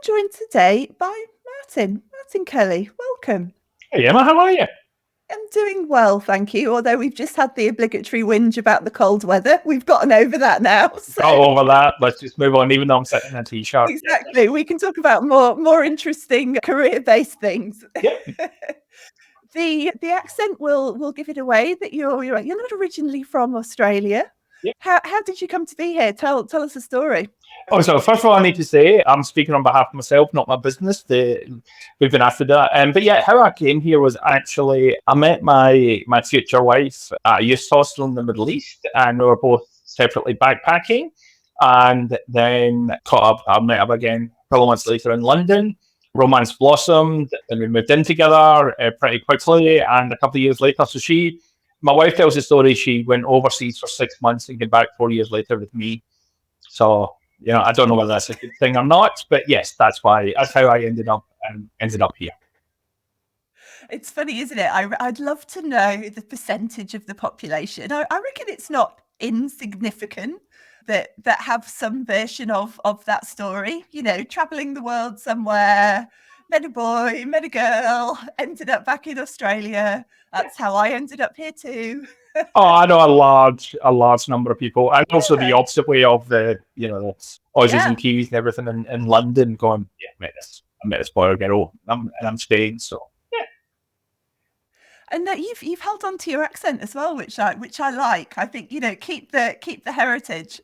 joined today by Martin Kelly. Welcome. Hey Emma, how are you? I'm doing well, thank you. Although we've just had the obligatory whinge about the cold weather. We've gotten over that now. So. Got over that. Let's just move on, even though I'm sitting in a t-shirt. Exactly. We can talk about more interesting career-based things. Yeah. The accent will give it away that you're not originally from Australia. Yeah. How did you come to be here? Tell us a story. Oh, so first of all, I need to say I'm speaking on behalf of myself, not my business. We've been after that. But yeah, how I came here was actually I met my future wife at a youth hostel in the Middle East, and we were both separately backpacking. And then I met up again a couple of months later in London. Romance blossomed, and we moved in together pretty quickly. And a couple of years later, my wife tells the story. She went overseas for 6 months and came back 4 years later with me. So. I don't know whether that's a good thing or not, but yes, that's how I ended up here. It's funny, isn't it? I'd love to know the percentage of the population. I reckon it's not insignificant that have some version of that story. Traveling the world somewhere, met a boy, met a girl, ended up back in Australia. That's how I ended up here too. Oh, I know a large number of people, and also the opposite way of the Aussies and Kiwis and everything in London going, I met this boy or girl, and I'm staying. So yeah. And that you've held on to your accent as well, which I like. I think keep the heritage.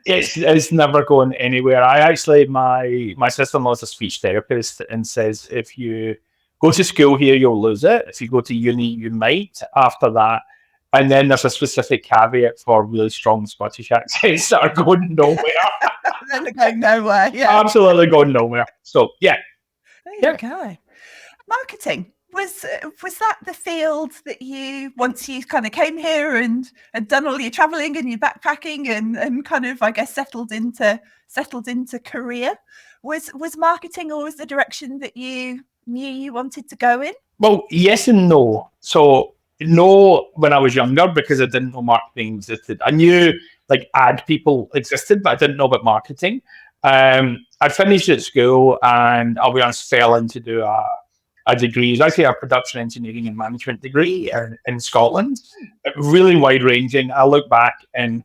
It's never going anywhere. I actually my sister-in-law is a speech therapist and says if you go to school here, you'll lose it. If you go to uni, you might. After that. And then there's a specific caveat for really strong Scottish accents that are going nowhere. They're going nowhere, yeah. Absolutely going nowhere. So, yeah. There you go. Marketing. Was that the field that once you kind of came here and had done all your traveling and your backpacking and kind of, I guess, settled into career? Was marketing always the direction that you knew you wanted to go in? Well, yes and no. So, no, when I was younger, because I didn't know marketing existed. I knew ad people existed, but I didn't know about marketing. I finished at school and I'll be honest, fell into do a degree. It was actually a production engineering and management degree in Scotland. Really wide ranging. I look back and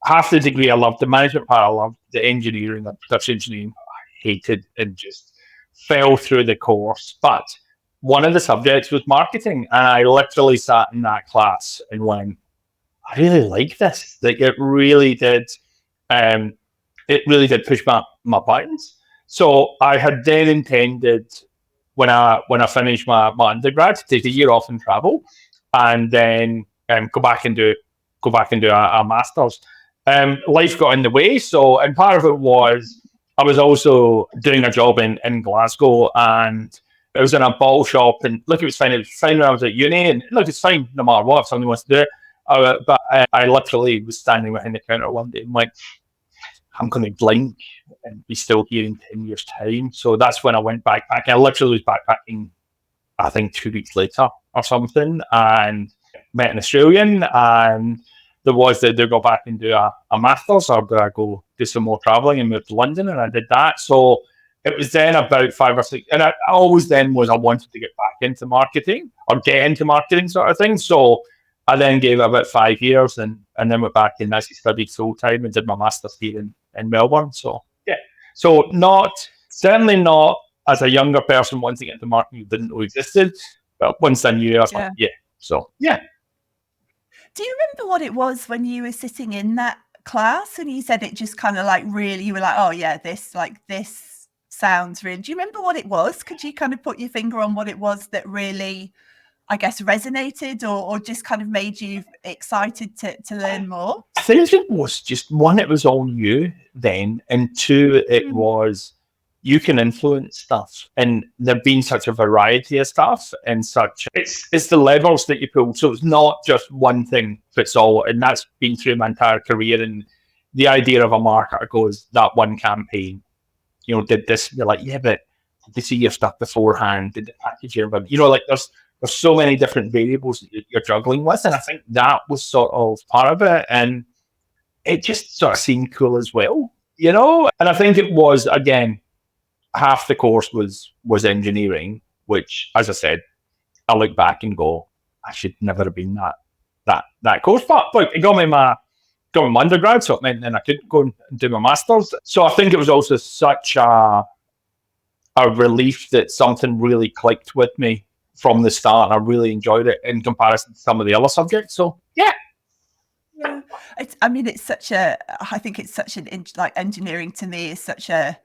half the degree I loved, the management part I loved, the engineering, the production engineering I hated and just fell through the course. But one of the subjects was marketing, and I literally sat in that class and went, I really like this. It really did. It really did push my buttons. So I had then intended when I finished my undergrad to take a year off and travel, and then go back and do a master's. Life got in the way, and part of it was I was also doing a job in Glasgow, and I was in a bottle shop, and look, it was fine. It was fine when I was at uni, and look, it's fine no matter what if somebody wants to do it. But I literally was standing behind the counter one day and went, I'm going to blink and be still here in 10 years' time. So that's when I went backpacking. I literally was backpacking, I think 2 weeks later or something, and met an Australian, and there was they go back and do a master's, or do I go do some more traveling and move to London, and I did that. So it was then about 5 or 6, and I always then was I wanted to get back into marketing or get into marketing sort of thing. So I then gave it about 5 years and then went back and actually studied full time and did my master's here in Melbourne. So yeah, so certainly not as a younger person wanting to get into marketing didn't know existed, but once I knew, I was like, yeah. So yeah. Do you remember what it was when you were sitting in that class and you said it just kind of really, you were like, oh yeah, this sounds real. Do you remember what it was? Could you kind of put your finger on what it was that really, I guess, resonated or just kind of made you excited to learn more? I think it was just, one, it was all new then, and two, it was you can influence stuff, and there've been such a variety of stuff and such. It's the levels that you pull, so it's not just one thing fits all, and that's been through my entire career. And the idea of a marketer goes, that one campaign, did this. You're like, yeah, but did they see your stuff beforehand? Did the packaging? There's so many different variables that you're juggling with, and I think that was sort of part of it, and it just sort of seemed cool as well, And I think it was, again, half the course was engineering, which, as I said, I look back and go, I should never have been that course. But look, it got me my undergrad, so it meant then I could go and do my masters. So I think it was also such a relief that something really clicked with me from the start, and I really enjoyed it in comparison to some of the other subjects. So yeah. Yeah, it's such a. I think it's such an like engineering to me is such a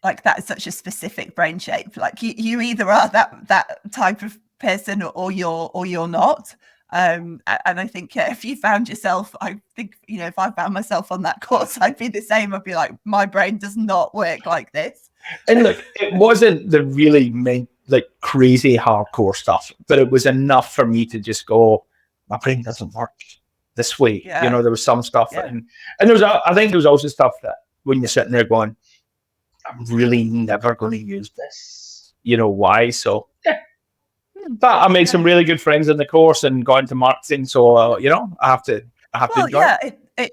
like that is such a specific brain shape. Like you either are that type of person or you're not. And I think if you found yourself, I think if I found myself on that course, I'd be the same. I'd be like, my brain does not work like this. And look, it wasn't the really like crazy hardcore stuff, but it was enough for me to just go, my brain doesn't work this way. Yeah. There was some stuff, and there was, I think there was also stuff that when you're sitting there going, I'm really never going to use this. Why? So yeah. But I made some really good friends in the course and got into marketing. So I have to enjoy it.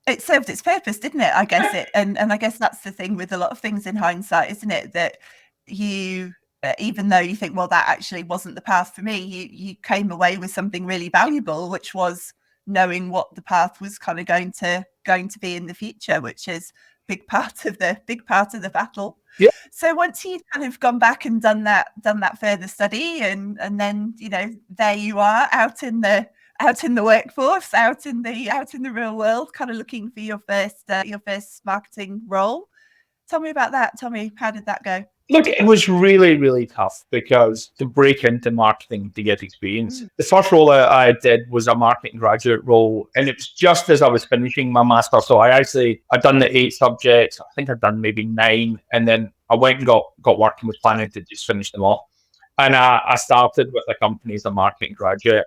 It served its purpose, didn't it? I guess it, and I guess that's the thing with a lot of things in hindsight, isn't it? That you, even though you think, well, that actually wasn't the path for me, you came away with something really valuable, which was knowing what the path was kind of going to be in the future, which is big part of the battle. Yeah. So once you've kind of gone back and done that further study, and then there you are out in the workforce, out in the real world, kind of looking for your first marketing role. Tell me about that. Tell me, how did that go? Look, it was really, really tough because to break into marketing to get experience. The first role I did was a marketing graduate role, and it was just as I was finishing my master. So I'd done the 8 subjects. I think I'd done maybe 9, and then I went and got working with planning to just finish them off. And I started with a company as a marketing graduate,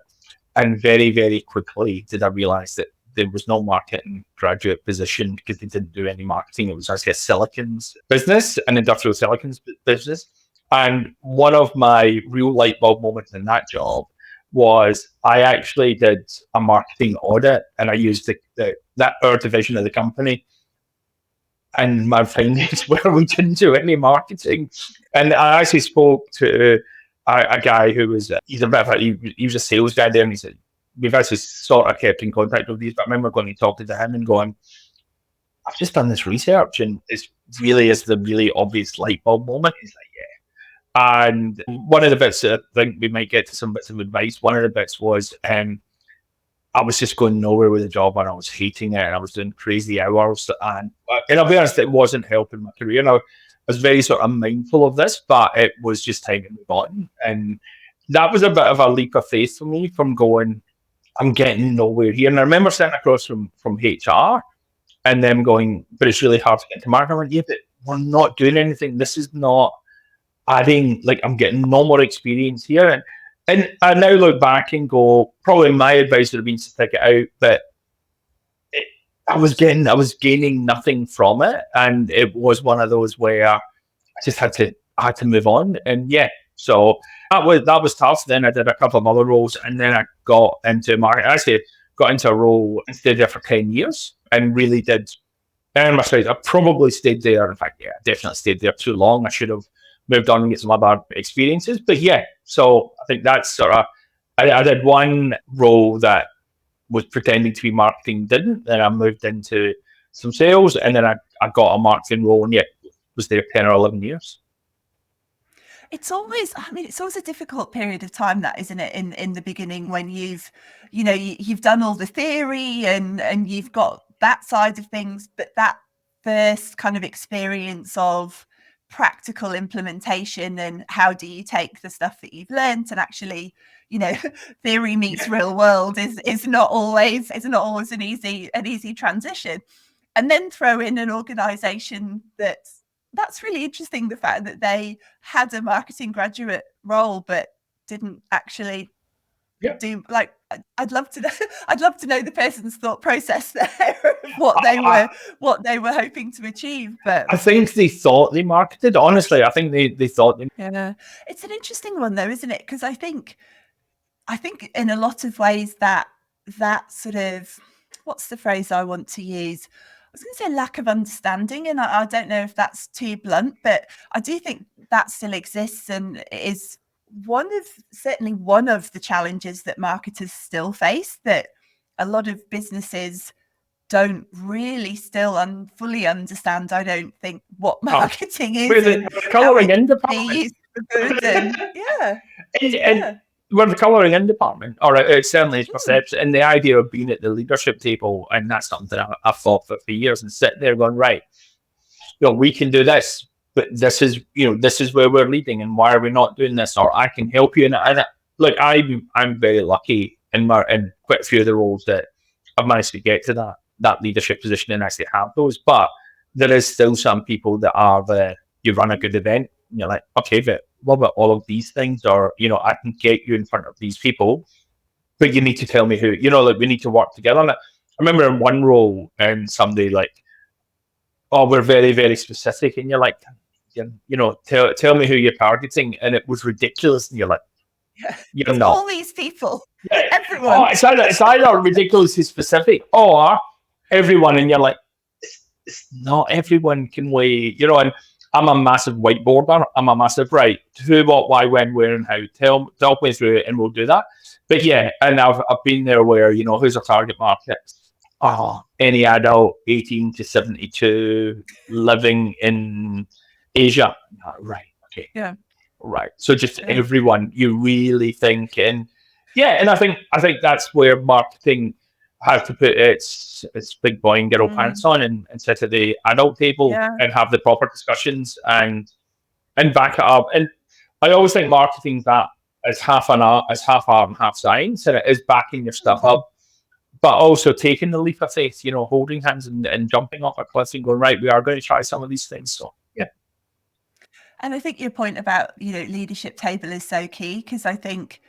and very, very quickly did I realize that there was no marketing graduate position because they didn't do any marketing. It was actually a silicons business, an industrial silicons business. And one of my real light bulb moments in that job was I actually did a marketing audit, and I used our division of the company. And my findings were we didn't do any marketing. And I actually spoke to a guy who was he was a sales guy there, and he said, we've actually sort of kept in contact with these, but I remember going to talk to him and going, I've just done this research, and it's really is the really obvious light bulb moment. He's like, yeah. And one of the bits that I think we might get to some bits of advice, one of the bits was I was just going nowhere with the job, and I was hating it, and I was doing crazy hours, and I'll be honest, it wasn't helping my career. Now, I was very sort of mindful of this, but it was just time to move on. And that was a bit of a leap of faith for me, from going, I'm getting nowhere here. And I remember sitting across from HR and them going, but it's really hard to get to market. I went, yeah, but we're not doing anything. This is not adding, like, I'm getting no more experience here. And I now look back and go, probably my advice would have been to stick it out, but I was gaining nothing from it. And it was one of those where I just had to move on. And yeah, so that was tough. Then I did a couple of other roles, and then I got into marketing. I actually got into a role and stayed there for 10 years and really did earn my stripes. I probably stayed there. In fact, yeah, I definitely stayed there too long. I should have moved on and get some other experiences. But yeah, so I think that's sort of, I did one role that was pretending to be marketing, didn't. Then I moved into some sales, and then I got a marketing role, and yeah, was there 10 or 11 years. It's always a difficult period of time, that, isn't it? In the beginning, when you've done all the theory and you've got that side of things, but that first kind of experience of practical implementation, and how do you take the stuff that you've learned and actually, theory meets real world is not always an easy transition. And then throw in an organization that's really interesting, the fact that they had a marketing graduate role but didn't actually do, like, I'd love to know the person's thought process there, what they were hoping to achieve. But I think they thought they marketed. Honestly, I think they thought they. Yeah, it's an interesting one though, isn't it? Because I think in a lot of ways that sort of, what's the phrase I want to use? was going to say lack of understanding, and I don't know if that's too blunt, but I do think that still exists and is certainly one of the challenges that marketers still face, that a lot of businesses don't really still fully understand, I don't think, what marketing is We're and the how colouring it in can be department. used for good. And And we're the colouring in department, or it certainly is Mm, perception. And the idea of being at the leadership table, and that's something I've thought for years, and sitting there going, right, we can do this, but this is, this is where we're leading, and why are we not doing this? Or I can help you. And look, I'm very lucky in quite a few of the roles that I've managed to get to that leadership position and actually have those. But there is still some people that are you run a good event, and you're like, okay, but what about all of these things? Or, I can get you in front of these people, but you need to tell me who, like we need to work together on it. I remember in one role, and somebody like, oh, we're very, very specific. And you're like, tell me who you're targeting. And it was ridiculous. And you're like, yeah. you're It's not. all these people, Yeah. everyone. Oh, it's either ridiculously specific or everyone. And you're like, it's not everyone can we, and I'm a massive whiteboarder. I'm a massive, right, who, what, why, when, where, and how. Tell me through it and we'll do that. But yeah, and I've been there where, who's our target market? Oh, any adult 18 to 72 living in Asia. Right. Okay. Yeah. Right. So just everyone you really think. And yeah, and I think that's where marketing has to put its big boy and girl pants on and sit at the adult table and have the proper discussions and back it up. And I always think marketing that as half art and half science, and it is backing your stuff up, but also taking the leap of faith, holding hands and jumping off a cliff and going, right, we are going to try some of these things. So yeah. And I think your point about, leadership table is so key, because I think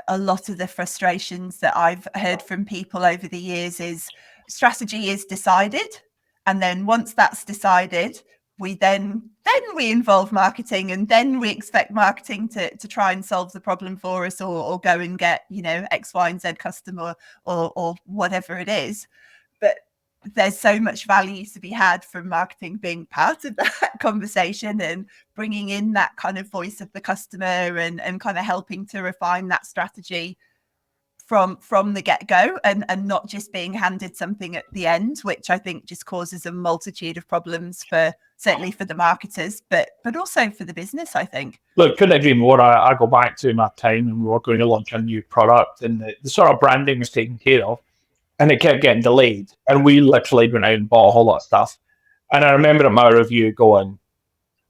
a lot of the frustrations that I've heard from people over the years is strategy is decided. And then once that's decided, we then we involve marketing, and then we expect marketing to try and solve the problem for us, or go and get, X, Y, and Z customer or whatever it is. But there's so much value to be had from marketing being part of that conversation and bringing in that kind of voice of the customer and kind of helping to refine that strategy from the get-go, and not just being handed something at the end, which I think just causes a multitude of problems certainly for the marketers, but also for the business, I think. Look, couldn't agree more. I go back to my time and we were going to launch a new product, and the sort of branding was taken care of, and it kept getting delayed. And we literally went out and bought a whole lot of stuff. And I remember at my review going,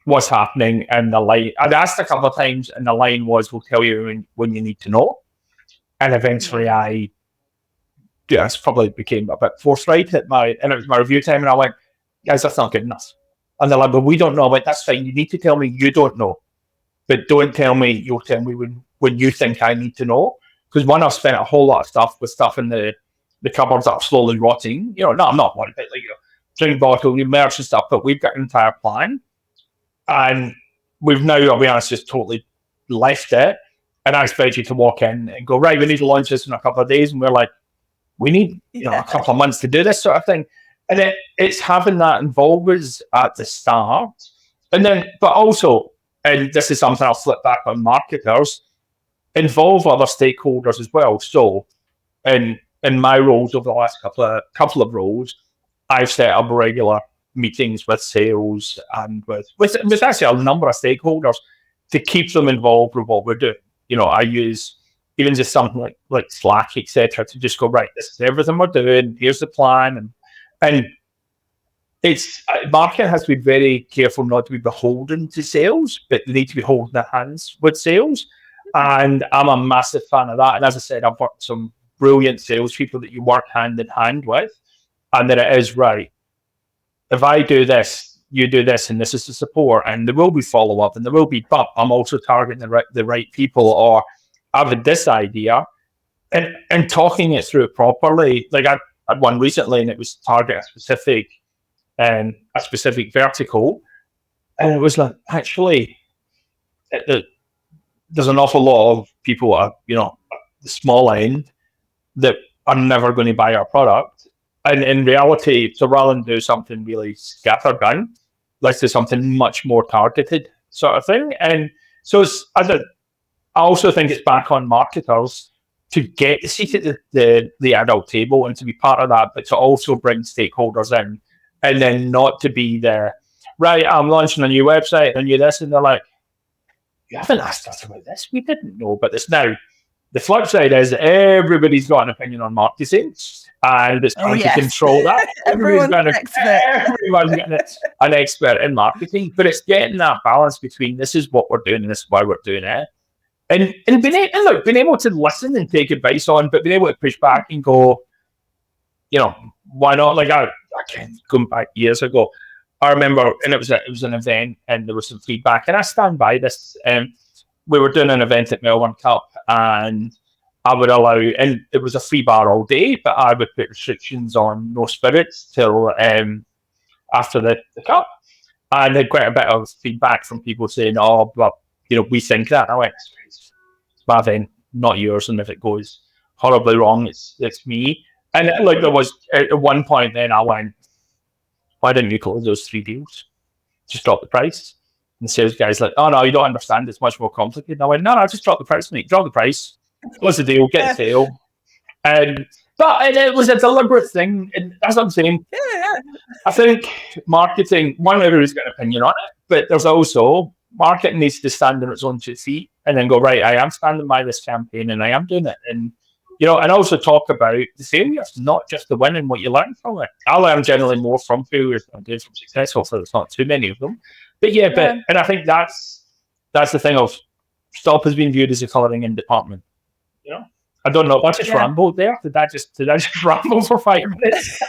what's happening? And the line, I'd asked a couple of times, and the line was, we'll tell you when you need to know. And eventually it's probably became a bit forthright and it was my review time, and I went, guys, that's not good enough. And they're like, but we don't know. But that's fine. You need to tell me you don't know. But don't tell me, you'll tell me when you think I need to know. Because one, I've spent a whole lot of stuff in the cupboards that are slowly rotting. No, I'm not worried about drink bottle, merch and stuff, but we've got an entire plan. And we've now, I'll be honest, just totally left it. And I expect you to walk in and go, right, we need to launch this in a couple of days. And we're like, we need a couple of months to do this sort of thing. And it's having that involved us at the start. And then, but also, and this is something I'll flip back on marketers, involve other stakeholders as well. So in my roles over the last couple of roles, I've set up regular meetings with sales and with actually a number of stakeholders to keep them involved with what we're doing. I use even just something like Slack, etc., to just go, right, this is everything we're doing. Here's the plan, and it's marketing has to be very careful not to be beholden to sales, but they need to be holding their hands with sales. And I'm a massive fan of that. And as I said, I've worked with some brilliant salespeople that you work hand in hand with, and that it is right. If I do this, you do this, and this is the support, and there will be follow up, and there will be, but I'm also targeting the right people, or I've had this idea, and talking it through properly. Like I had one recently, and it was target a specific vertical, and it was like, actually, there's an awful lot of people at the small end that are never going to buy our product. And in reality, so rather than do something really scattergun, let's do something much more targeted sort of thing. And so I also think it's back on marketers to get a seat at the adult table and to be part of that, but to also bring stakeholders in, and then not to be there, right, I'm launching a new website and you this, and they're like, you haven't asked us about this, we didn't know about this. Now, the flip side is everybody's got an opinion on marketing, and it's trying to control that. Everyone's an expert. Everyone's getting an expert in marketing, but it's getting that balance between this is what we're doing and this is why we're doing it. And being able to listen and take advice on, but being able to push back and go, why not? Like I can't going back years ago. I remember, and it was an event, and there was some feedback, and I stand by this. We were doing an event at Melbourne Cup, and I would allow, and it was a free bar all day, but I would put restrictions on no spirits till after the cup. And I had quite a bit of feedback from people saying, "Oh, but we think that." And I went, "It's my event, not yours, and if it goes horribly wrong, it's me." And like there was at one point, then I went, "Why didn't you close those 3 deals? Just drop the price." And the sales guy's like, "Oh no, you don't understand. It's much more complicated." And I went, "No, just drop the price, mate. Drop the price, close the deal, get the sale." But it was a deliberate thing, and that's what I'm saying. Yeah. I think marketing, everybody's got an opinion on it, but there's also marketing needs to stand on its own 2 feet and then go, right, I am standing by this campaign and I am doing it. And and also talk about the failures, not just the win and what you learn from it. I learn generally more from failures than I do from success, so there's not too many of them. But and I think that's the thing of Stop has been viewed as a colouring in department. I don't know. I just rambled there. Did I just ramble for 5 minutes?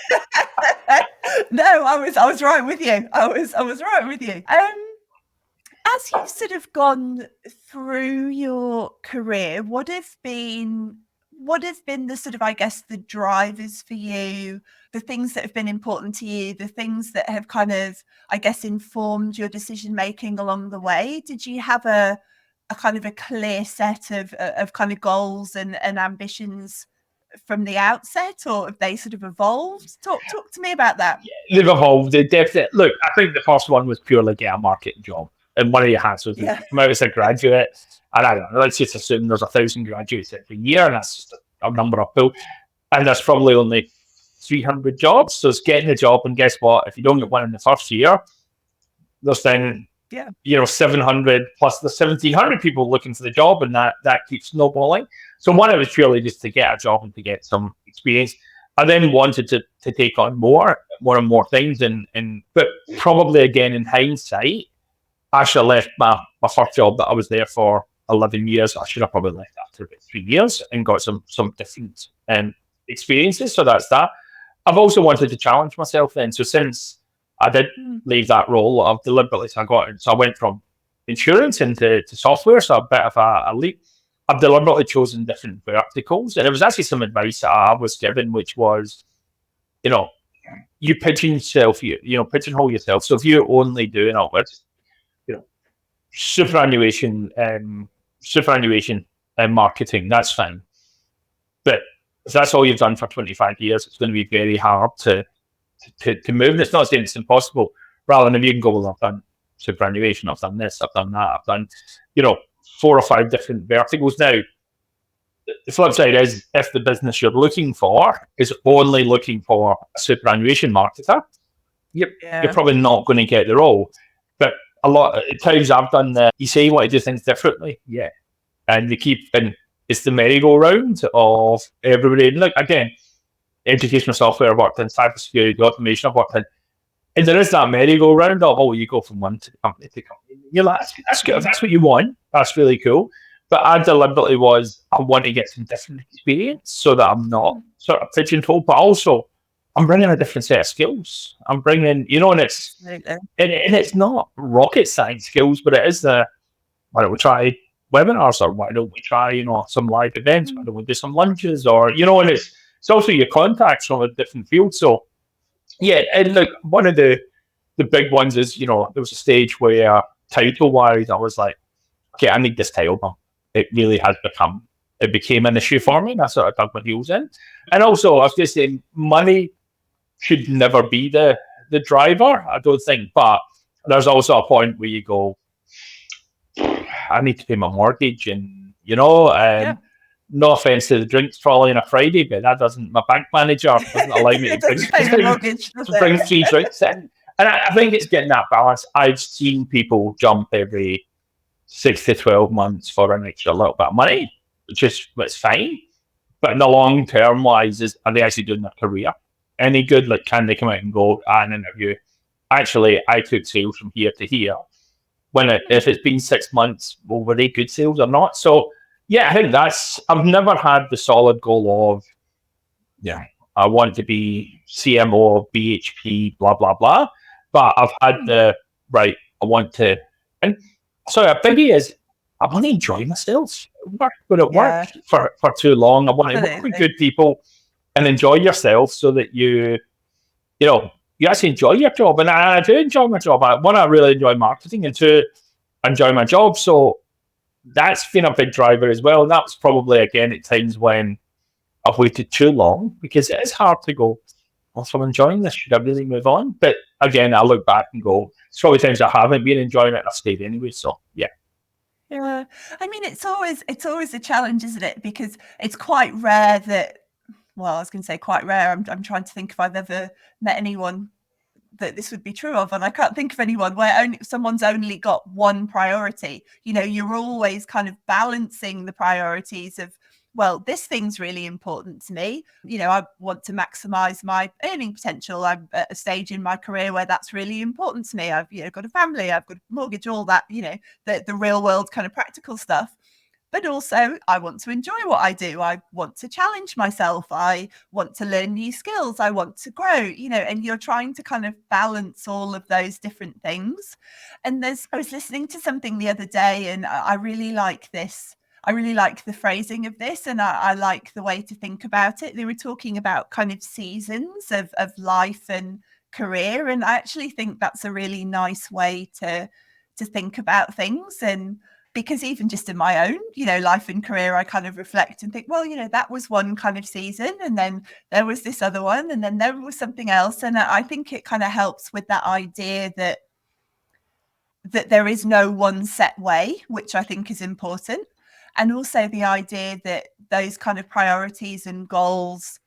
No, I was right with you. I was right with you. As you've sort of gone through your career, what have been the sort of, I guess, the drivers for you, the things that have been important to you, the things that have kind of, I guess, informed your decision making along the way? Did you have a kind of a clear set of kind of goals and ambitions from the outset, or have they sort of evolved? Talk to me about that. They've evolved. They definitely. Look, I think the first one was purely get a marketing job, and one of your hats was come out as a graduate. And I don't know, let's just assume there's 1,000 graduates every year, and that's just a number I've built. And there's probably only 300 jobs. So it's getting a job, and guess what? If you don't get one in the first year, there's then 700 plus the 1,700 people looking for the job, and that keeps snowballing. So one, it was purely just to get a job and to get some experience. I then wanted to take on more and more things, but probably again in hindsight, I should have left my first job that I was there for 11 years. I should have probably left after about 3 years and got some different experiences. So that's that. I've also wanted to challenge myself then. So since I did leave that role, I've deliberately, so I went from insurance into software, so a bit of a leap. I've deliberately chosen different verticals, and it was actually some advice that I was given, which was, you pigeonhole yourself. So if you're only doing superannuation and marketing, that's fine. But if that's all you've done for 25 years, it's going to be very hard to move. And it's not saying it's impossible. Rather than if you can go, well, I've done superannuation, I've done this, I've done that, I've done, 4 or 5 different verticals. Now, the flip side is if the business you're looking for is only looking for a superannuation marketer, you're probably not going to get the role. But a lot of times I've done you say you want to do things differently, and they keep, and it's the merry-go-round of everybody. And look, again, educational software I've worked in, cybersecurity, automation I've worked in, and there is that merry-go-round of, you go from one company to company. You're like, that's good. If that's what you want, that's really cool. But I deliberately I want to get some different experience so that I'm not sort of pigeonholed, but also I'm bringing a different set of skills. I'm bringing, and it's not rocket science skills, but it is why don't we try webinars, or why don't we try, some live events? Why don't we do some lunches, or, and it's also your contacts from a different field. So, and look, one of the big ones is, there was a stage where title-wise, I was like, okay, I need this title now. It really became an issue for me, and I sort of dug my heels in. And also, I was just saying, money should never be the driver, I don't think. But there's also a point where you go, I need to pay my mortgage, and no offense to the drinks trolley on a Friday, but that doesn't. My bank manager doesn't allow me It doesn't pay the mortgage, does to bring it? 3 drinks in. And I think it's getting that balance. I've seen people jump every 6 to 12 months for an extra little bit of money, which is it's fine. But in the long term wise, are they actually doing their career any good? Like, can they come out and go an interview? Actually, I took sales from here to here. If it's been 6 months, well, were they good sales or not? So yeah, I think I've never had the solid goal of, I want to be CMO of BHP, blah, blah, blah. But I've had I want to, and so a biggie is, I want to enjoy myself. When it works for too long, I want to work with good people and enjoy yourself so that you actually enjoy your job. And I do enjoy my job. One, I really enjoy marketing, and two, I enjoy my job. So that's been a big driver as well. And that was probably, again, at times when I've waited too long, because it is hard to go, well, if I'm enjoying this, should I really move on? But again, I look back and go, it's probably times I haven't been enjoying it and I've stayed anyway. So yeah. Yeah. I mean, it's always a challenge, isn't it? Because it's quite rare that, well, I was going to say quite rare. I'm trying to think if I've ever met anyone that this would be true of, and I can't think of anyone where someone's only got one priority. You're always kind of balancing the priorities of, well, this thing's really important to me. I want to maximize my earning potential. I'm at a stage in my career where that's really important to me. I've got a family, I've got a mortgage, all that, the real world kind of practical stuff. But also, I want to enjoy what I do. I want to challenge myself. I want to learn new skills. I want to grow, and you're trying to kind of balance all of those different things. And I was listening to something the other day, and I really like this. I really like the phrasing of this, and I like the way to think about it. They were talking about kind of seasons of life and career. And I actually think that's a really nice way to think about things. And because even just in my own, life and career, I kind of reflect and think, well, that was one kind of season, and then there was this other one, and then there was something else. And I think it kind of helps with that idea that there is no one set way, which I think is important. And also the idea that those kind of priorities and goals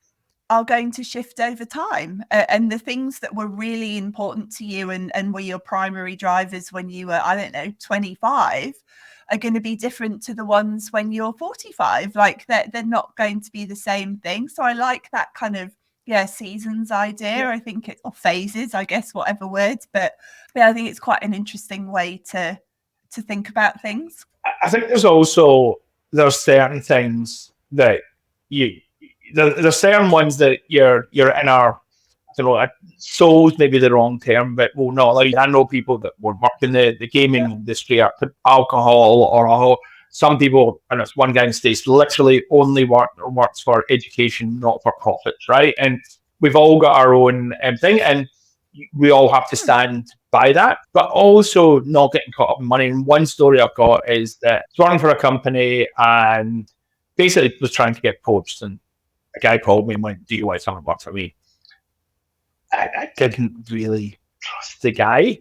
are going to shift over time. And the things that were really important to you and were your primary drivers when you were, 25, are going to be different to the ones when you're 45. Like they're not going to be the same thing. So I like that kind of seasons idea. I think or phases, I guess, whatever words. But I think it's quite an interesting way to think about things. I think there's certain things that there's certain ones that you're in our, soul's maybe the wrong term, but will not allow you. I know people that work in the gaming industry are alcohol or some people, and it's one guy in the States, literally only works for education, not for profits, right? And we've all got our own thing, and we all have to stand by that, but also not getting caught up in money. And one story I've got is that I was working for a company and basically was trying to get poached, and a guy called me and went, "Do you want someone to work for me?" I didn't really trust the guy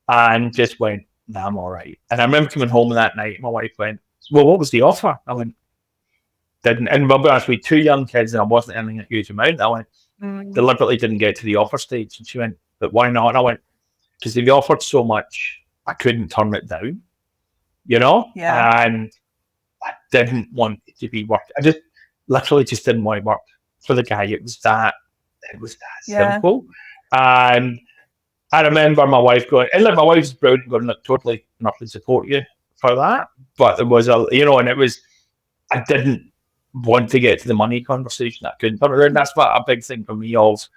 and just went, "Nah, I'm all right." And I remember coming home that night, my wife went, "Well, what was the offer?" I went, "Didn't." And I'll be honest, we had 2 young kids and I wasn't earning a huge amount. I went, deliberately didn't get to the offer stage. And she went, "But why not?" And I went, "Because if you offered so much, I couldn't turn it down, Yeah. And I didn't want it to be work. I just literally just didn't want to work for the guy. It was that simple. And I remember my wife going, and my wife's brilliant, going, "Look, totally nothing support you for that." But there was and it was, I didn't want to get to the money conversation. I couldn't turn it around. That's what a big thing for me of,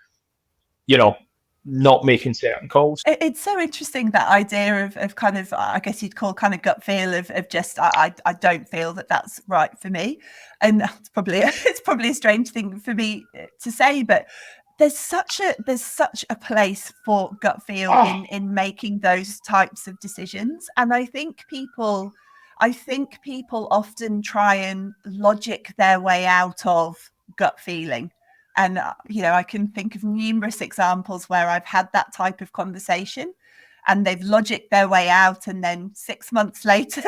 not making certain calls. It's so interesting, that idea of kind of, I guess you'd call kind of gut feel of just, I don't feel that that's right for me. And it's probably a strange thing for me to say, but there's such a place for gut feel in making those types of decisions. And I think people often try and logic their way out of gut feeling. And, I can think of numerous examples where I've had that type of conversation and they've logicked their way out. And then 6 months later,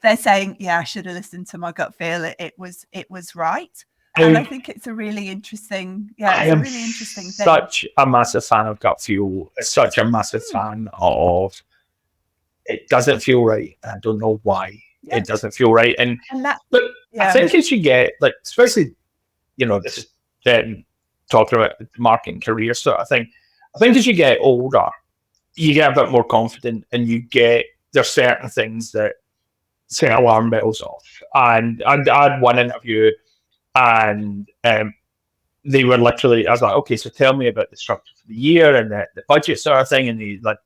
they're saying, yeah, I should have listened to my gut feel. It was right. And I think it's a really interesting, I it's a am really interesting thing. such a massive fan of gut feel. Such a massive fan of it doesn't feel right. I don't know why it doesn't feel right. And that, but I think as you get, like, especially, this is talking about marketing career sort of thing. I think as you get older, you get a bit more confident, and there's certain things that set alarm bells off. And I had one interview, and they were literally, I was like, okay, so tell me about the structure for the year and the budget sort of thing. And he's like,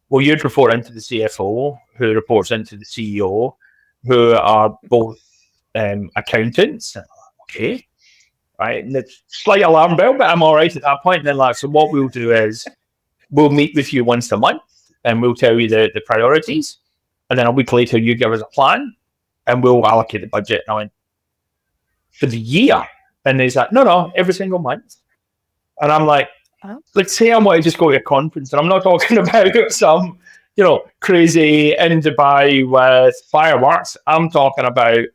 well, you'd report into the CFO, who reports into the CEO, who are both accountants. Okay, right, and it's slight alarm bell, but I'm all right at that point. And then, like, so what we'll do is we'll meet with you once a month, and we'll tell you the priorities, and then a week later you give us a plan, and we'll allocate the budget. And I went, for the year? And he's like, no, every single month. And I'm like, let's say I want to just go to a conference, and I'm not talking about some, crazy in Dubai with fireworks. I'm talking about,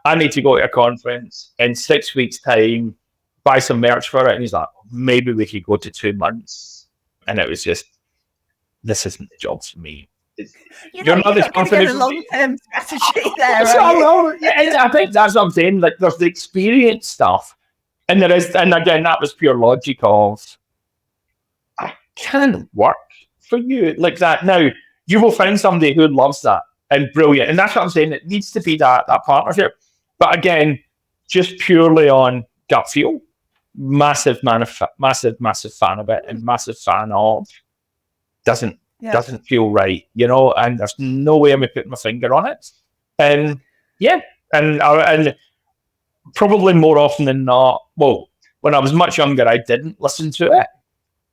I need to go to a conference in 6 weeks' time, buy some merch for it. And he's like, maybe we could go to 2 months. And it was just, this isn't the job for me. You're not as confident. A long-term strategy there. I think that's what I'm saying. Like, there's the experience stuff, and there is, and again, that was pure logic of, I can't work for you like that. Now, you will find somebody who loves that and brilliant, and that's what I'm saying. It needs to be that partnership. But again, just purely on gut feel, massive fan of it, and massive fan of doesn't feel right, and there's no way I'm putting my finger on it. And and probably more often than not, well, when I was much younger, I didn't listen to it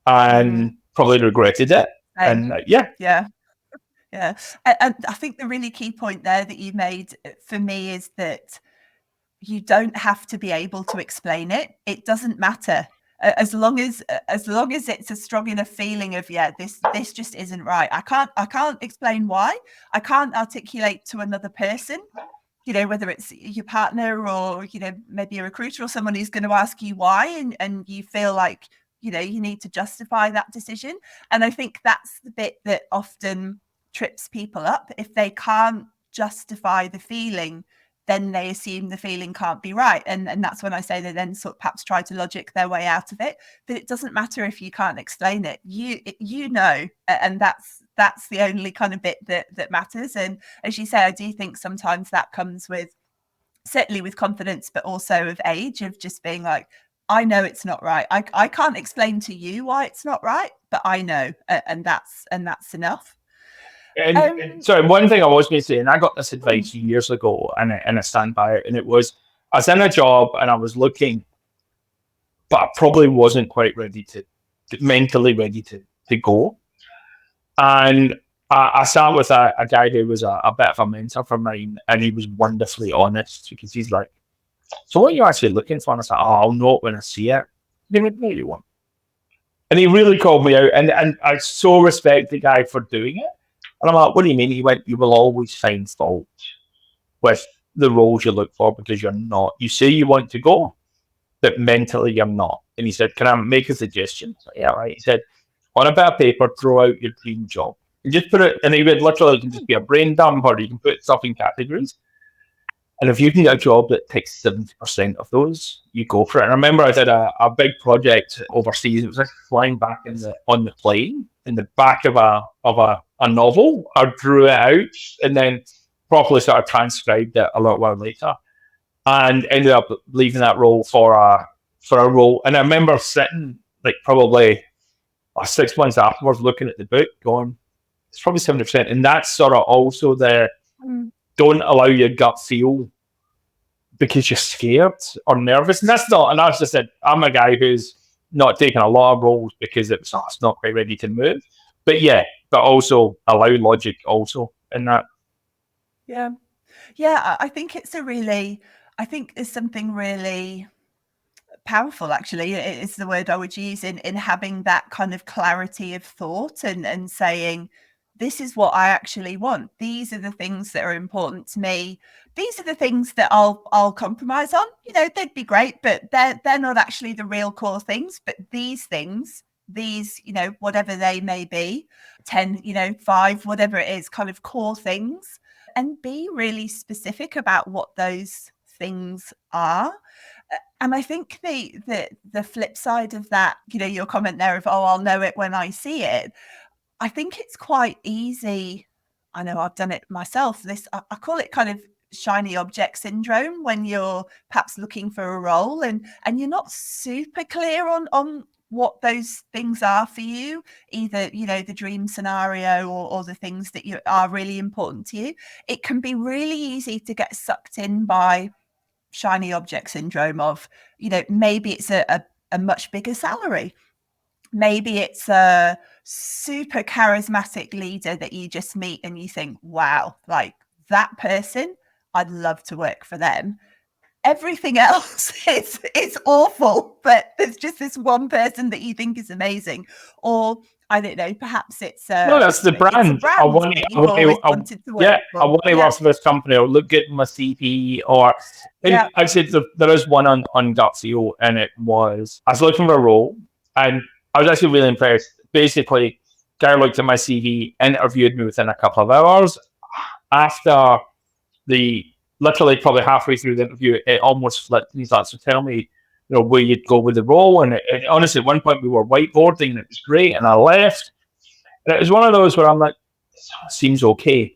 and probably regretted it. And yeah. And I think the really key point there that you made for me is that you don't have to be able to explain it. It doesn't matter. As long as it's a strong enough feeling of, this just isn't right. I can't explain why. I can't articulate to another person, whether it's your partner or, maybe a recruiter or someone who's going to ask you why, and you feel like, you need to justify that decision. And I think that's the bit that often trips people up. If they can't justify the feeling, then they assume the feeling can't be right. And that's when I say they then sort of perhaps try to logic their way out of it. But it doesn't matter if you can't explain it. And that's the only kind of bit that matters. And as you say, I do think sometimes that comes with, certainly with confidence, but also of age, of just being like, I know it's not right. I can't explain to you why it's not right, but I know, and that's enough. And sorry, one thing I was going to say, and I got this advice years ago, and I stand by it, and it was, I was in a job and I was looking, but I probably wasn't quite mentally ready to go. And I sat with a guy who was a bit of a mentor for mine, and he was wonderfully honest, because he's like, so what are you actually looking for? And I said, I'll know it when I see it. He went, no, you won't. And he really called me out, and I so respect the guy for doing it. And I'm like, what do you mean? He went, you will always find fault with the roles you look for, because you're not. You say you want to go, but mentally you're not. And he said, can I make a suggestion? So, yeah, right. He said, on a bit of paper, draw out your dream job. And just put it, and he would literally, it can just be a brain dump, or you can put stuff in categories. And if you can get a job that takes 70% of those, you go for it. And I remember I did a big project overseas. It was like flying back on the plane in the back of a novel. I drew it out and then properly sort of transcribed it a little while later, and ended up leaving that role for a role. And I remember sitting like probably 6 months afterwards, looking at the book, going, it's probably 70%. And that's sort of also don't allow your gut feel because you're scared or nervous. And that's just it. I'm a guy who's not taking a lot of roles because it's not quite ready to move. But also allow logic also in that. Yeah, I think there's something really powerful, actually. It's the word I would use in having that kind of clarity of thought and saying, this is what I actually want. These are the things that are important to me. These are the things that I'll compromise on. They'd be great, but they're not actually the real core things. But these things, whatever they may be, 10, 5, whatever it is, kind of core things, and be really specific about what those things are. And I think the flip side of that, your comment there of, I'll know it when I see it. I think it's quite easy. I know I've done it myself. I call it kind of shiny object syndrome, when you're perhaps looking for a role and you're not super clear on what those things are for you, either, the dream scenario or the things that are really important to you. It can be really easy to get sucked in by shiny object syndrome of, maybe it's a much bigger salary. Maybe it's a super charismatic leader that you just meet and you think, wow, like that person, I'd love to work for them. Everything else is awful, but there's just this one person that you think is amazing. Or I don't know, perhaps it's no, that's the brand. I want to work for. I want to work for this company, or look at my CV, or I said there is one on Gut.co, and it was, I was looking for a role, and I was actually really impressed. Basically, guy looked at my CV, interviewed me within a couple of hours. After literally probably halfway through the interview, it almost flipped. He's like, so tell me, where you'd go with the role. And honestly, at one point we were whiteboarding, and it was great. And I left, and it was one of those where I'm like, seems okay.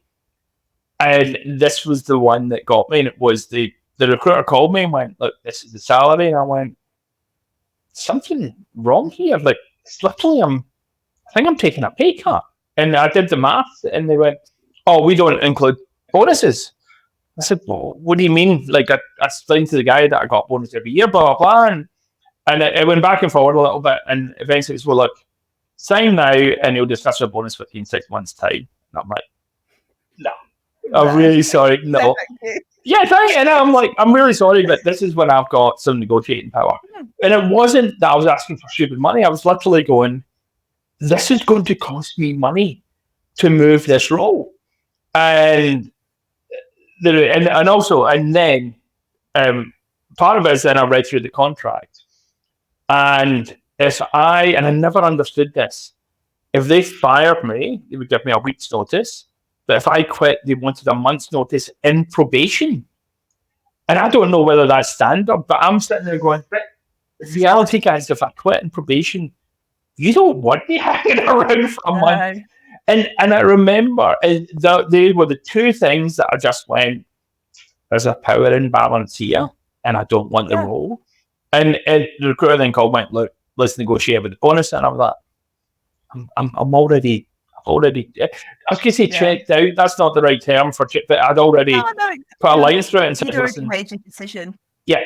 And this was the one that got me. And it was the recruiter called me and went, look, this is the salary. And I went, something wrong here. Like, it's literally, I think I'm taking a pay cut. And I did the math, and they went, oh, we don't include bonuses. I said, well, what do you mean? Like, I explained to the guy that I got bonus every year, blah, blah, blah. And it went back and forward a little bit. And eventually it was, well, look, sign now, and you'll discuss your bonus with you in 6 months' time. And I'm like, no. I'm really sorry. No. Yeah, and I'm like, I'm really sorry, but this is when I've got some negotiating power. And it wasn't that I was asking for stupid money. I was literally going, this is going to cost me money to move this role. And then part of it is then I read through the contract. And I never understood this. If they fired me, they would give me a week's notice. But if I quit, they wanted a month's notice in probation. And I don't know whether that's standard, but I'm sitting there going, but the reality, guys, if I quit in probation, you don't want me hanging around for a month. And I remember they were the two things that I just went, there's a power imbalance here, and I don't want the role. And the recruiter then called me, went, look, let's negotiate with the bonus. And I was like, I'm already, I was going to say checked out. That's not the right term for check, but I'd already put a line through it and said, listen. Made a decision. Yeah.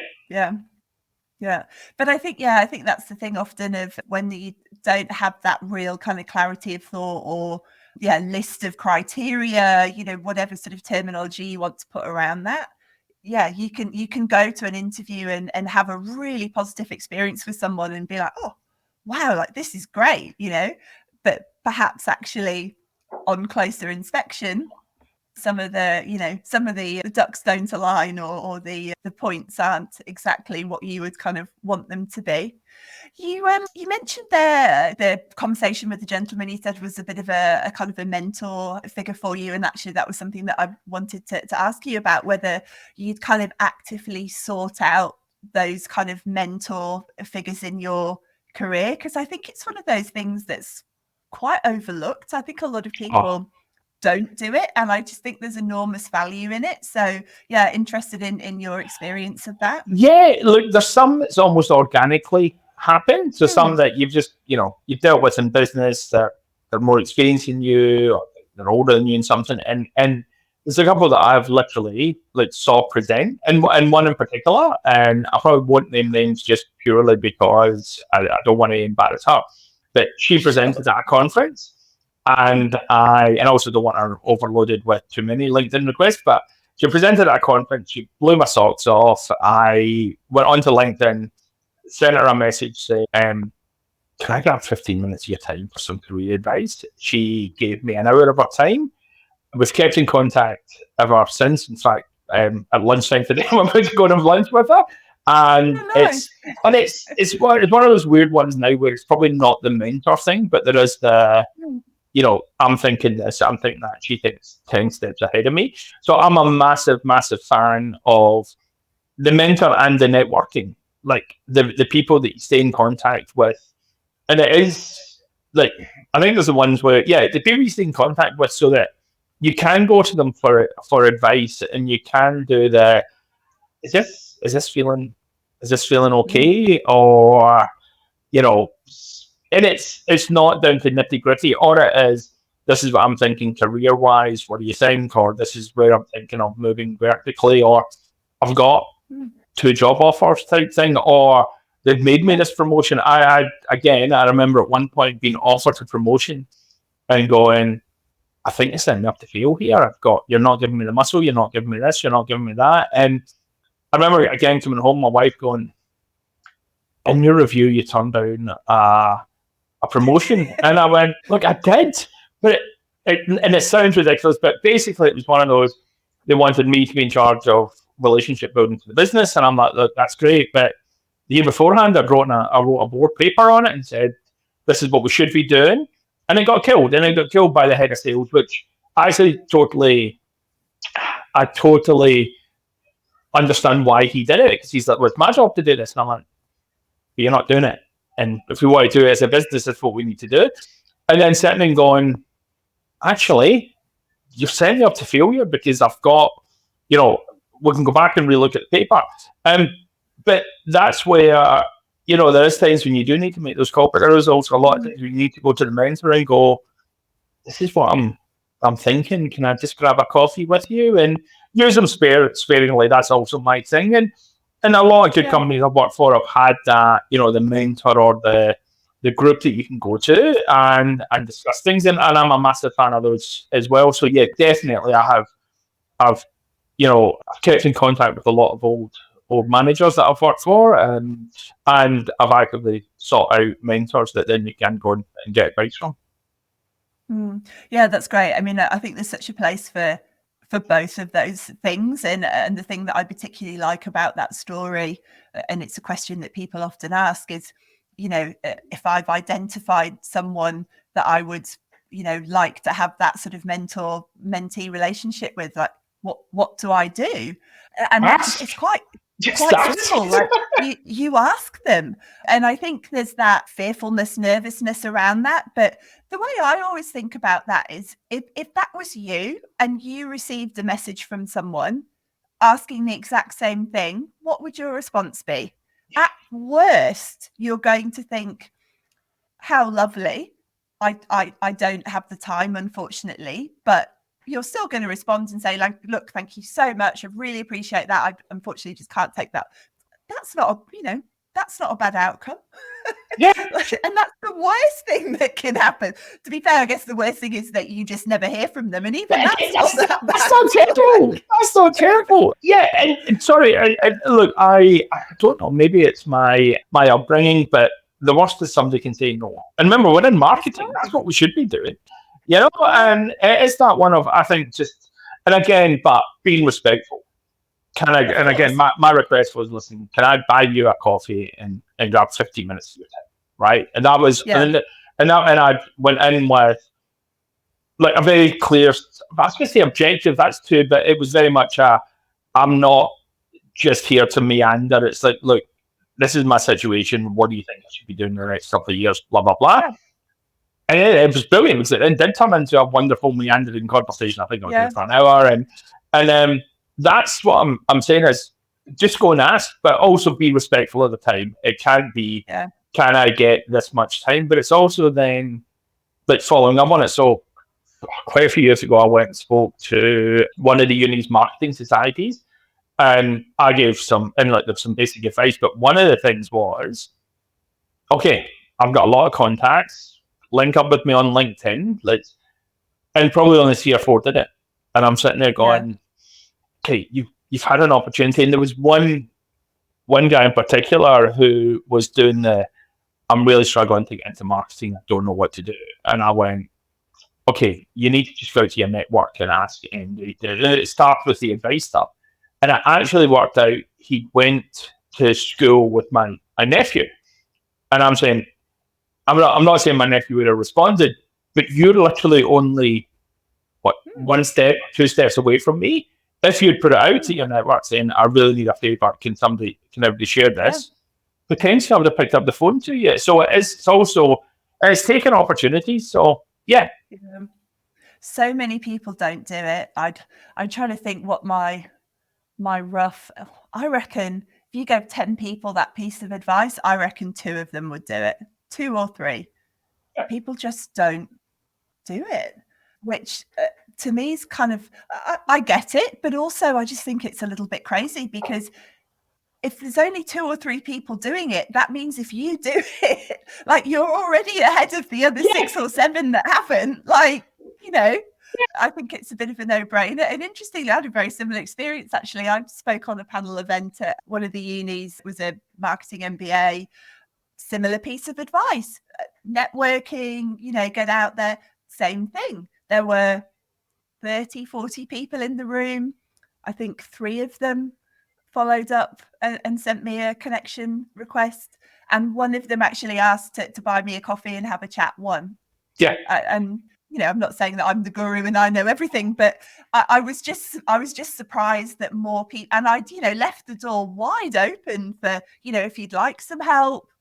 But I think that's the thing often of when you don't have that real kind of clarity of thought or list of criteria, whatever sort of terminology you want to put around that. Yeah, you can go to an interview and have a really positive experience with someone and be like, oh, wow, like this is great, but perhaps actually on closer inspection, some of the ducks don't align or the points aren't exactly what you would kind of want them to be. You mentioned there the conversation with the gentleman you said was a bit of a kind of a mentor figure for you, and actually that was something that I wanted to ask you about, whether you'd kind of actively sought out those kind of mentor figures in your career, because I think it's one of those things that's quite overlooked. I think a lot of people don't do it, and I just think there's enormous value in it. So interested in your experience of that. Look, there's some that's almost organically happen. So some that you've just you've dealt with in business, they're more experienced than you, or they're older than you in something, and there's a couple that I've literally saw present, and one in particular, and I probably won't name names just purely because I don't want to embarrass her, but she presented at a conference. And I also don't want her overloaded with too many LinkedIn requests, but she presented at a conference. She blew my socks off. I went onto LinkedIn, sent her a message saying, can I grab 15 minutes of your time for some career advice? She gave me an hour of her time. We've kept in contact ever since. In fact, at lunchtime today, I'm about to go and have lunch with her. And Oh, nice. it's one of those weird ones now where it's probably not the mentor thing, but there is the, I'm thinking this, I'm thinking that. She thinks 10 steps ahead of me. So I'm a massive, massive fan of the mentor and the networking, like the people that you stay in contact with. And it is like, I think there's the ones where, the people you stay in contact with so that you can go to them for advice, and you can do the, is this feeling okay? Or, and it's not down to nitty gritty, or it is, this is what I'm thinking career wise, what do you think? Or this is where I'm thinking of moving vertically, or I've got 2 job offers type thing, or they've made me this promotion. I remember at one point being offered a promotion and going, I think it's setting me up to fail here. You're not giving me the muscle, you're not giving me this, you're not giving me that. And I remember again coming home, my wife going, in your review, you turned down a promotion. And I went, look, I did. But it sounds ridiculous, but basically it was one of those, they wanted me to be in charge of relationship building for the business. And I'm like, look, that's great. But the year beforehand, I wrote a board paper on it and said, this is what we should be doing. And it got killed. And it got killed by the head of sales, which I totally understand why he did it. Because he's like, well, it's my job to do this. And I'm like, but you're not doing it. And if we want to do it as a business, that's what we need to do. And then sitting and going, actually, you're setting me up to failure because I've got, we can go back and relook at the paper. But that's where, there is times when you do need to make those calls, but there is also a lot of times when you need to go to the mentor and go, this is what I'm thinking. Can I just grab a coffee with you? And use them sparingly. That's also my thing. And a lot of good companies I've worked for have had that, the mentor or the group that you can go to and discuss things. And I'm a massive fan of those as well. So yeah, definitely I've kept in contact with a lot of old managers that I've worked for, and I've actively sought out mentors that then you can go and get advice from. Yeah, that's great. I mean, I think there's such a place for both of those things, and the thing that I particularly like about that story, and it's a question that people often ask, is, if I've identified someone that I would, like to have that sort of mentor-mentee relationship with, like, what do I do? And it's quite simple. Like you ask them, and I think there's that fearfulness, nervousness around that. But the way I always think about that is, if that was you and you received a message from someone asking the exact same thing, what would your response be? At worst, you're going to think, how lovely. I don't have the time, unfortunately, but you're still going to respond and say, like, look, thank you so much. I really appreciate that. I unfortunately just can't take that. That's not a bad outcome. Yeah. And that's the worst thing that can happen. To be fair, I guess the worst thing is that you just never hear from them. And even that's not terrible. That's not terrible. Yeah. And sorry, look, I don't know, maybe it's my upbringing, but the worst is somebody can say no. And remember, we're in marketing. That's what we should be doing. And it's that one of, I think, just, and again, but being respectful. And again, my request was, listen, can I buy you a coffee and grab 15 minutes of your time, right? And that was, and I went in with like a very clear, I was going to say objective, that's too, but it was very much I'm not just here to meander. It's like, look, this is my situation. What do you think I should be doing in the next couple of years? Blah, blah, blah. Yeah. And it was brilliant. It did turn into a wonderful meandering conversation. I think I was there for an hour. And that's what I'm saying is, just go and ask, but also be respectful of the time. It can't be, can I get this much time? But it's also then like following up on it. So quite a few years ago, I went and spoke to one of the uni's marketing societies, and I gave some basic advice. But one of the things was, okay, I've got a lot of contacts. Link up with me on LinkedIn. And probably only 3 or 4 did it. And I'm sitting there going, okay, you've had an opportunity. And there was one one guy in particular who was doing I'm really struggling to get into marketing. I don't know what to do. And I went, okay, you need to just go to your network and ask. And it starts with the advice stuff. And it actually worked out. He went to school with my nephew. And I'm saying, I'm not saying my nephew would have responded, but you're literally only, one step, two steps away from me. If you'd put it out to your network saying, I really need a favour, can everybody share this? Potentially I would have picked up the phone to you. So it's taking opportunities. So yeah. So many people don't do it. I'm trying to think what my rough, I reckon if you gave 10 people that piece of advice, I reckon 2 of them would do it. 2 or 3. Yeah. People just don't do it, which to me is kind of, I get it, but also I just think it's a little bit crazy, because if there's only 2 or 3 people doing it, that means if you do it, like, you're already ahead of the other 6 or 7 that haven't. Like, I think it's a bit of a no-brainer. And interestingly, I had a very similar experience, actually. I spoke on a panel event at one of the unis. It was a marketing MBA. Similar piece of advice. Networking, get out there. Same thing. There were 30, 40 people in the room. I think 3 of them followed up and sent me a connection request. And one of them actually asked to buy me a coffee and have a chat. One. Yeah. And I'm not saying that I'm the guru and I know everything, but I was just surprised that more people, and I, left the door wide open for, if you'd like some help,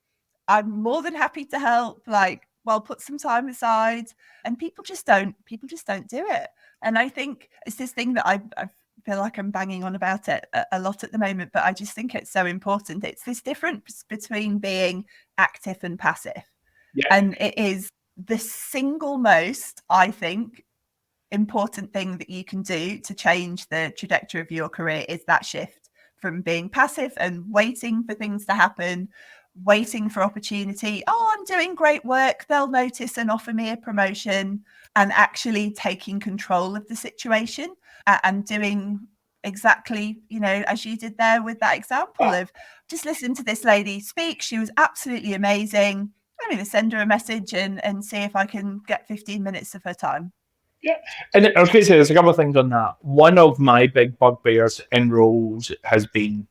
I'm more than happy to help. Like, well, put some time aside. And people just don't do it. And I think it's this thing that I feel like I'm banging on about it a lot at the moment, but I just think it's so important. It's this difference between being active and passive. Yeah. And it is the single most, I think, important thing that you can do to change the trajectory of your career is that shift from being passive and waiting for things to happen, waiting for opportunity. Oh, I'm doing great work, they'll notice and offer me a promotion, and actually taking control of the situation and doing exactly, as you did there with that example of just listen to this lady speak. She was absolutely amazing. I'm going to send her a message and see if I can get 15 minutes of her time. Yeah. And I was going to say, there's a couple of things on that. One of my big bugbears in roles has been,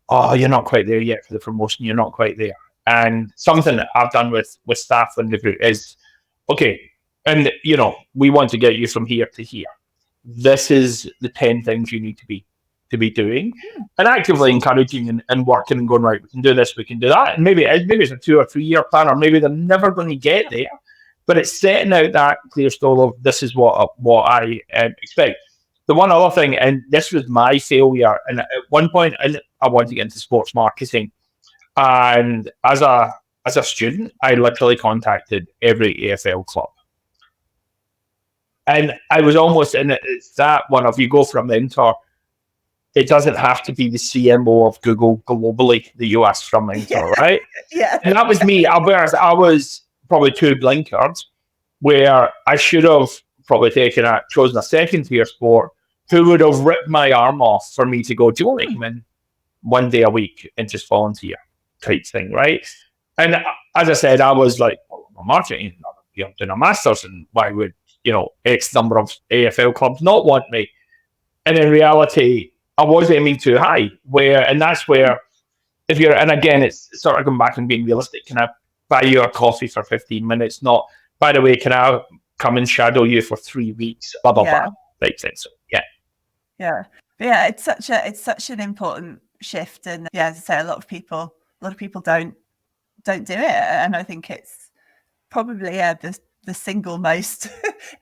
oh, you're not quite there yet for the promotion. You're not quite there. And something that I've done with staff in the group is, okay, and, we want to get you from here to here. This is the 10 things you need to be doing, and actively encouraging and working and going, right, we can do this, we can do that. And maybe it's a 2 or 3 year plan, or maybe they're never going to get there, but it's setting out that clear stall of this is what I expect. The one other thing, and this was my failure, and at one point I wanted to get into sports marketing, and as a student, I literally contacted every AFL club. And I was almost in it. It's that one of, you go for a mentor, it doesn't have to be the CMO of Google globally that you ask for a mentor, right? Yeah. And that was me. I was probably 2 blinkers where I should have probably chosen a second tier sport who would have ripped my arm off for me to go, do you want to come in 1 day a week and just volunteer type thing, right? And as I said, I was like, well, marketing, I'm doing a master's, and why would, X number of AFL clubs not want me? And in reality, I was aiming too high, and that's where, and again, it's sort of going back and being realistic. Can I buy you a coffee for 15 minutes? Not, by the way, can I come and shadow you for 3 weeks? Blah, blah, blah. Makes sense. So, yeah. Yeah. But yeah, it's such an important shift. And yeah, as I say, a lot of people don't do it. And I think it's probably the single most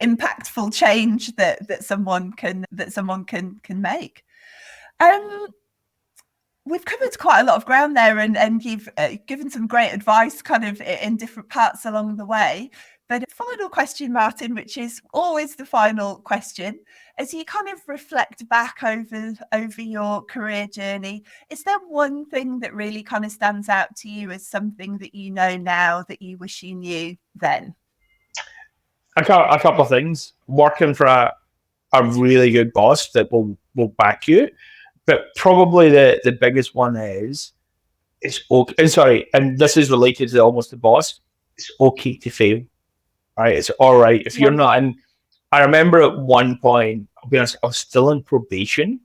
impactful change that someone can make. We've covered quite a lot of ground there, and you've given some great advice kind of in different parts along the way. But a final question, Martin, which is always the final question, as you kind of reflect back over your career journey, is there one thing that really kind of stands out to you as something that you know now that you wish you knew then? A couple of things. Working for a really good boss that will back you. But probably the biggest one is it's okay. And sorry, and this is related to Almost the Boss. It's okay to fail, right? It's all right if you're not in. I remember at one point, I'll be honest, I was still in probation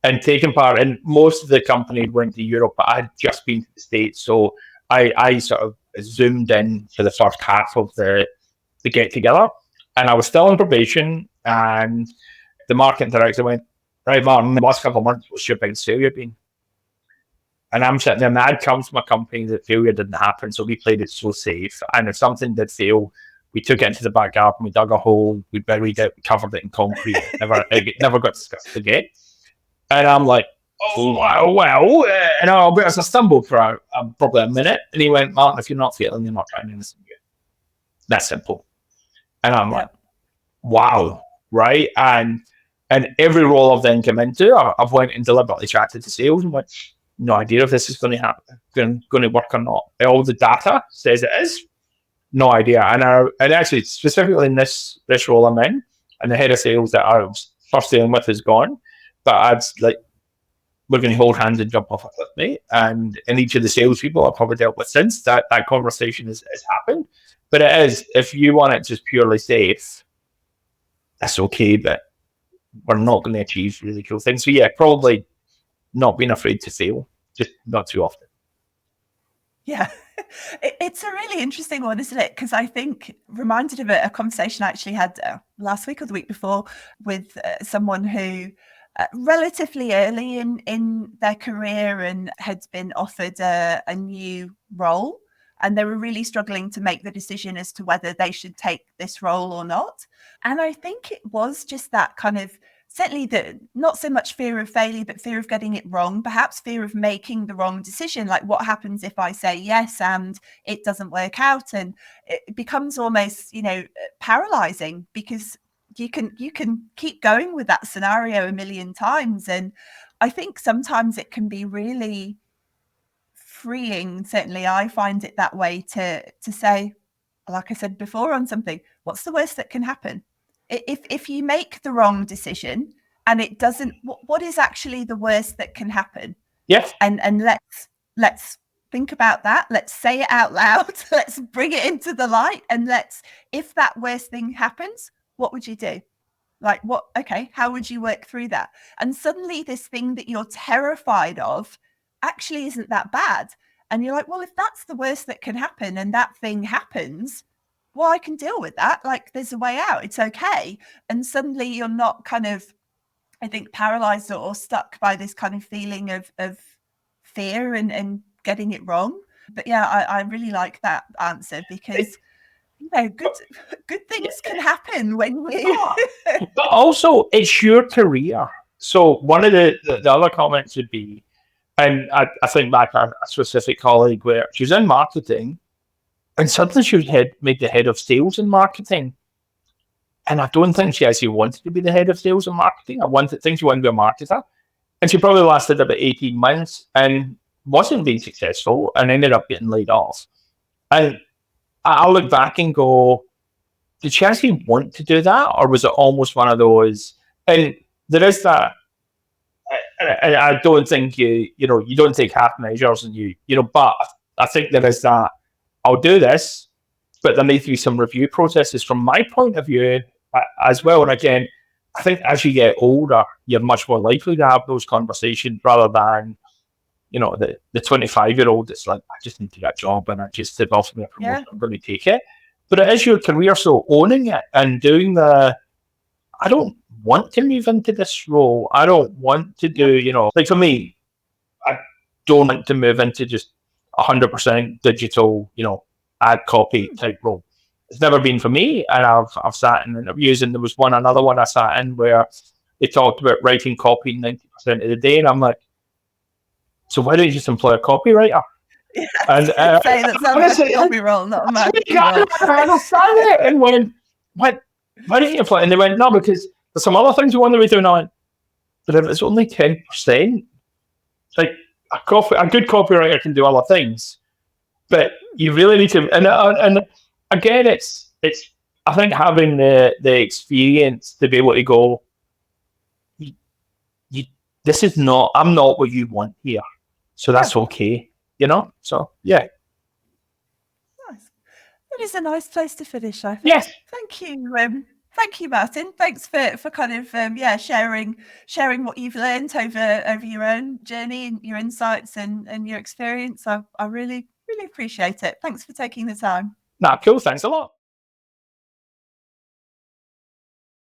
and taking part in most of the company went to Europe, but I had just been to the States. So I sort of zoomed in for the first half of the get together. And I was still on probation. And the marketing director went, right, Martin, the last couple of months, what's your biggest failure been? And I'm sitting there, and the ad comes from a company that failure didn't happen. So we played it so safe. And if something did fail, we took it into the back garden, we dug a hole, we buried it, we covered it in concrete. It never got discussed again. And I'm like, oh, well. And I stumbled for probably a minute. And he went, Martin, if you're not failing, you're not trying anything good. That's simple. And I'm like, wow, right? And every role I've then come into, I've went and deliberately chatted to sales and went, no idea if this is going to happen, going to work or not. All the data says it is. No idea. And actually, specifically in this role I'm in, and the head of sales that I was first dealing with is gone. But I'd like, we're going to hold hands and jump off a cliff, mate. And each of the salespeople I've probably dealt with since that conversation has happened. But it is, if you want it just purely safe, that's okay. But we're not going to achieve really cool things. So yeah, probably not being afraid to fail, just not too often. Yeah, it's a really interesting one, isn't it? Because I think reminded of a conversation I actually had last week or the week before with someone who relatively early in their career and had been offered a new role, and they were really struggling to make the decision as to whether they should take this role or not. And I think it was just that kind of, certainly not so much fear of failure, but fear of getting it wrong, perhaps fear of making the wrong decision. Like, what happens if I say yes and it doesn't work out? And it becomes almost, paralyzing, because you can keep going with that scenario a million times. And I think sometimes it can be really freeing. Certainly I find it that way, to say, like I said before on something, what's the worst that can happen? If you make the wrong decision and it doesn't, what is actually the worst that can happen? Yes. And let's think about that. Let's say it out loud. Let's bring it into the light. And if that worst thing happens, what would you do? Like, how would you work through that? And suddenly this thing that you're terrified of actually isn't that bad. And you're like, well, if that's the worst that can happen and that thing happens, well, I can deal with that. Like, there's a way out. It's okay. And suddenly you're not kind of, I think, paralyzed or stuck by this kind of feeling of fear and getting it wrong. But yeah, I really like that answer, because good things can happen when you. But also, it's your career. So one of the other comments would be, and I think back a specific colleague where she was in marketing, and suddenly she was made the head of sales and marketing. And I don't think she actually wanted to be the head of sales and marketing. I think she wanted to be a marketer. And she probably lasted about 18 months and wasn't being successful and ended up getting laid off. And I look back and go, did she actually want to do that? Or was it almost one of those? And there is that. I don't think you don't take half measures and but I think there is that. I'll do this, but there needs to be some review processes from my point of view as well. And again, I think as you get older, you're much more likely to have those conversations rather than, the 25-year-old that's like, I just need to get a job and I just if offer me a promotion, I'm going to take it. But it is your career, so owning it and doing I don't want to move into this role. I don't want to do, like for me, I don't want to move into just 100% digital, ad copy type role. It's never been for me. And I've sat in interviews, and there was another one I sat in where they talked about writing copy 90% of the day. And I'm like, so why don't you just employ a copywriter? Yeah, and say that sounds like a copy role, not a marketing role. And why don't you employ? And they went, no, because there's some other things we want to be doing. I went, but if it's only 10%, like a good copywriter can do other things, but you really need to. And again, it's I think having the experience to be able to go, I'm not what you want here, so that's okay. you know. So yeah. Nice. That is a nice place to finish, I think. Yes. Thank you. Thank you, Martin. Thanks for kind of sharing what you've learned over your own journey and your insights and your experience. I really appreciate it. Thanks for taking the time. Nah, cool. Thanks a lot.